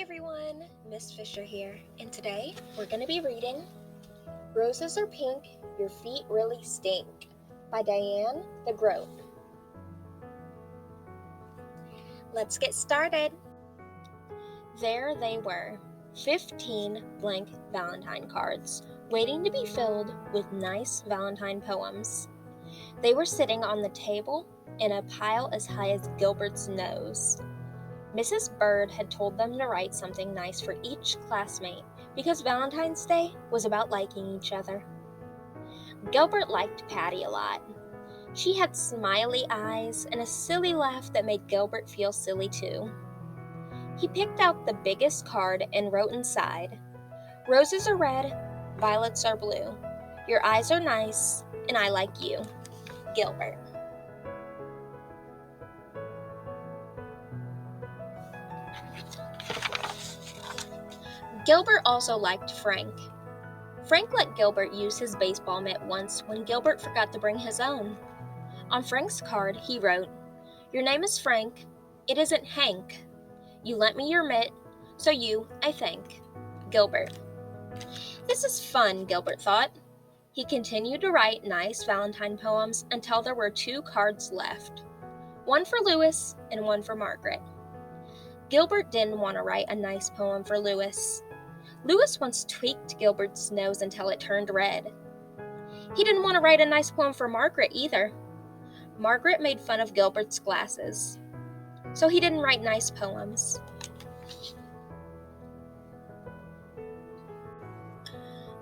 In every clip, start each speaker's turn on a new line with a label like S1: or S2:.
S1: everyone, Miss Fisher here, and today we're going to be reading Roses Are Pink, Your Feet Really Stink by Diane the Groat. Let's get started. There they were, 15 blank Valentine cards, waiting to be filled with nice Valentine poems. They were sitting on the table in a pile as high as Gilbert's nose. Mrs. Bird had told them to write something nice for each classmate because Valentine's Day was about liking each other. Gilbert liked Patty a lot. She had smiley eyes and a silly laugh that made Gilbert feel silly too. He picked out the biggest card and wrote inside, "Roses are red, violets are blue. Your eyes are nice, and I like you, Gilbert." Gilbert also liked Frank. Frank let Gilbert use his baseball mitt once when Gilbert forgot to bring his own. On Frank's card, he wrote, "Your name is Frank. It isn't Hank. You lent me your mitt, so you, I thank, Gilbert." This is fun, Gilbert thought. He continued to write nice Valentine poems until there were 2 cards left, one for Louis and one for Margaret. Gilbert didn't want to write a nice poem for Louis. Louis once tweaked Gilbert's nose until it turned red. He didn't want to write a nice poem for Margaret either. Margaret made fun of Gilbert's glasses, so he didn't write nice poems.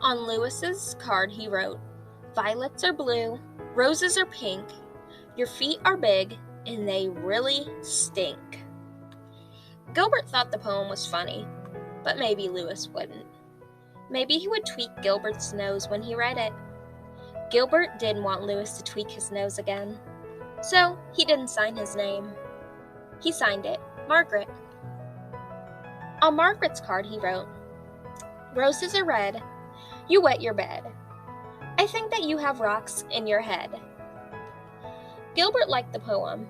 S1: On Louis's card he wrote, "Violets are blue, roses are pink, your feet are big, and they really stink." Gilbert thought the poem was funny, but maybe Louis wouldn't. Maybe he would tweak Gilbert's nose when he read it. Gilbert didn't want Louis to tweak his nose again, so he didn't sign his name. He signed it, Margaret. On Margaret's card he wrote, "Roses are red, you wet your bed. I think that you have rocks in your head." Gilbert liked the poem,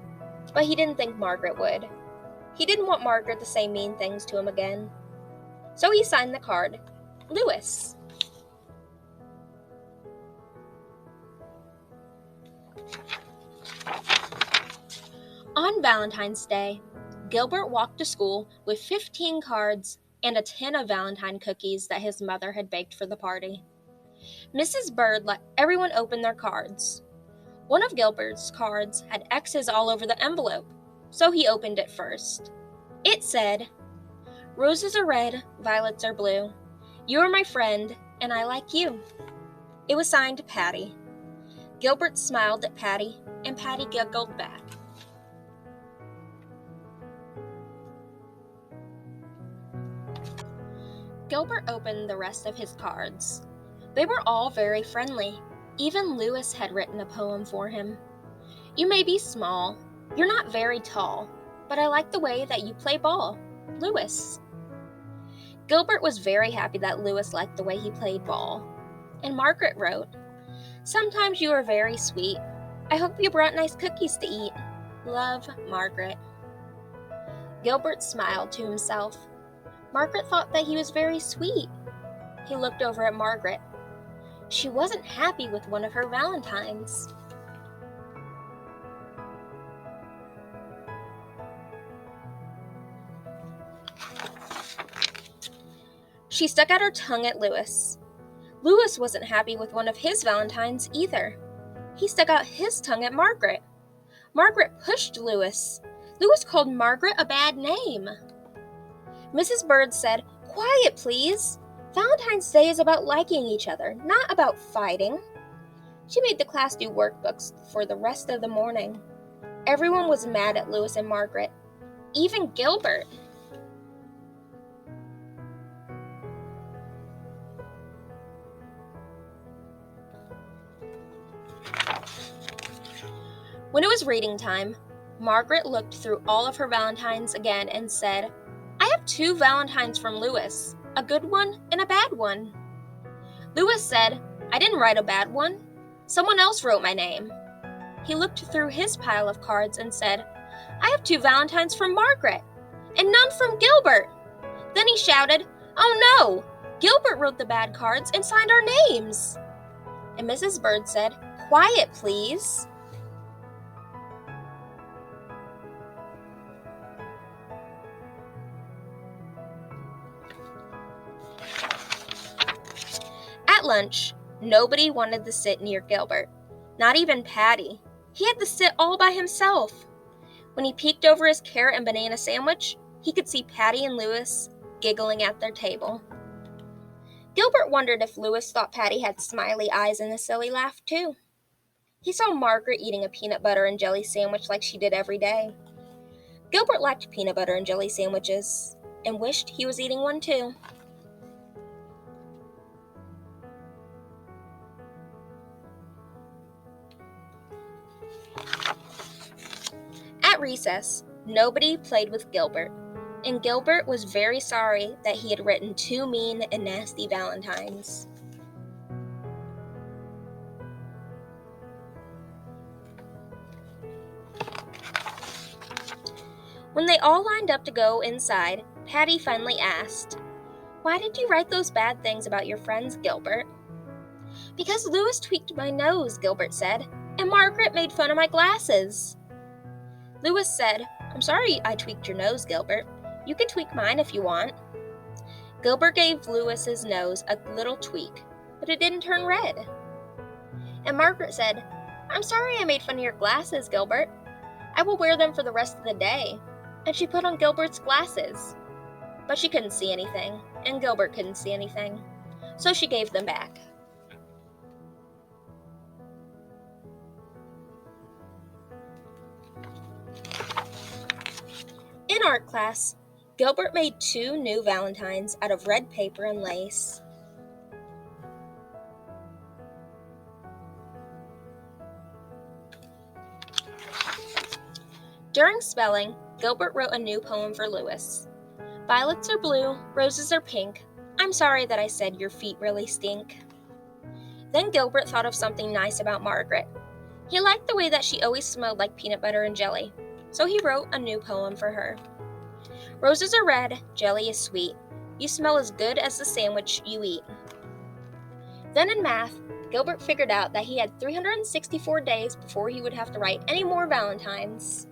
S1: but he didn't think Margaret would. He didn't want Margaret to say mean things to him again. So he signed the card, Louis. On Valentine's Day, Gilbert walked to school with 15 cards and a tin of Valentine cookies that his mother had baked for the party. Mrs. Bird let everyone open their cards. One of Gilbert's cards had X's all over the envelope, so he opened it first. It said, "Roses are red, violets are blue. You are my friend, and I like you." It was signed Patty. Gilbert smiled at Patty, and Patty giggled back. Gilbert opened the rest of his cards. They were all very friendly. Even Louis had written a poem for him. "You may be small, you're not very tall, but I like the way that you play ball, Louis." Gilbert was very happy that Louis liked the way he played ball. And Margaret wrote, "Sometimes you are very sweet. I hope you brought nice cookies to eat. Love, Margaret." Gilbert smiled to himself. Margaret thought that he was very sweet. He looked over at Margaret. She wasn't happy with one of her Valentines. She stuck out her tongue at Louis. Louis wasn't happy with one of his Valentines either. He stuck out his tongue at Margaret. Margaret pushed Louis. Louis called Margaret a bad name. Mrs. Bird said, "Quiet, please. Valentine's Day is about liking each other, not about fighting." She made the class do workbooks for the rest of the morning. Everyone was mad at Louis and Margaret, even Gilbert. When it was reading time, Margaret looked through all of her Valentines again and said, "I have 2 Valentines from Louis, a good one and a bad one." Louis said, "I didn't write a bad one. Someone else wrote my name." He looked through his pile of cards and said, "I have 2 Valentines from Margaret, and none from Gilbert. Then he shouted, "Oh no! Gilbert wrote the bad cards and signed our names!" And Mrs. Bird said, "Quiet, please." At lunch, nobody wanted to sit near Gilbert, not even Patty. He had to sit all by himself. When he peeked over his carrot and banana sandwich, he could see Patty and Louis giggling at their table. Gilbert wondered if Louis thought Patty had smiley eyes and a silly laugh, too. He saw Margaret eating a peanut butter and jelly sandwich like she did every day. Gilbert liked peanut butter and jelly sandwiches and wished he was eating one, too. At recess, nobody played with Gilbert, and Gilbert was very sorry that he had written 2 mean and nasty valentines. When they all lined up to go inside, Patty finally asked, "Why did you write those bad things about your friends, Gilbert?" "Because Louis tweaked my nose," Gilbert said, "and Margaret made fun of my glasses." Louis said, "I'm sorry I tweaked your nose, Gilbert. You can tweak mine if you want." Gilbert gave Louis's nose a little tweak, but it didn't turn red. And Margaret said, "I'm sorry I made fun of your glasses, Gilbert. I will wear them for the rest of the day." And she put on Gilbert's glasses. But she couldn't see anything, and Gilbert couldn't see anything, so she gave them back. In art class, Gilbert made 2 new valentines out of red paper and lace. During spelling, Gilbert wrote a new poem for Louis. "Violets are blue, roses are pink. I'm sorry that I said your feet really stink." Then Gilbert thought of something nice about Margaret. He liked the way that she always smelled like peanut butter and jelly, so he wrote a new poem for her. "Roses are red, jelly is sweet. You smell as good as the sandwich you eat." Then in math, Gilbert figured out that he had 364 days before he would have to write any more valentines.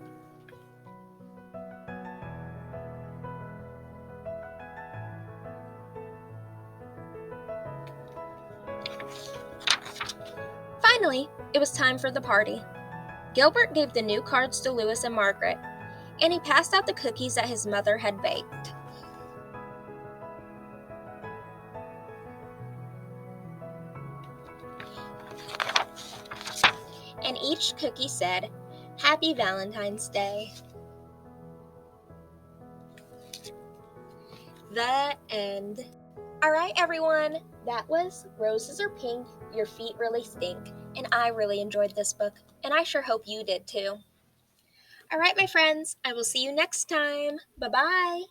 S1: Finally, it was time for the party. Gilbert gave the new cards to Louis and Margaret, and he passed out the cookies that his mother had baked. And each cookie said, "Happy Valentine's Day." The end. Alright, everyone, that was Roses Are Pink, Your Feet Really Stink, and I really enjoyed this book, and I sure hope you did too. Alright, my friends, I will see you next time. Bye-bye.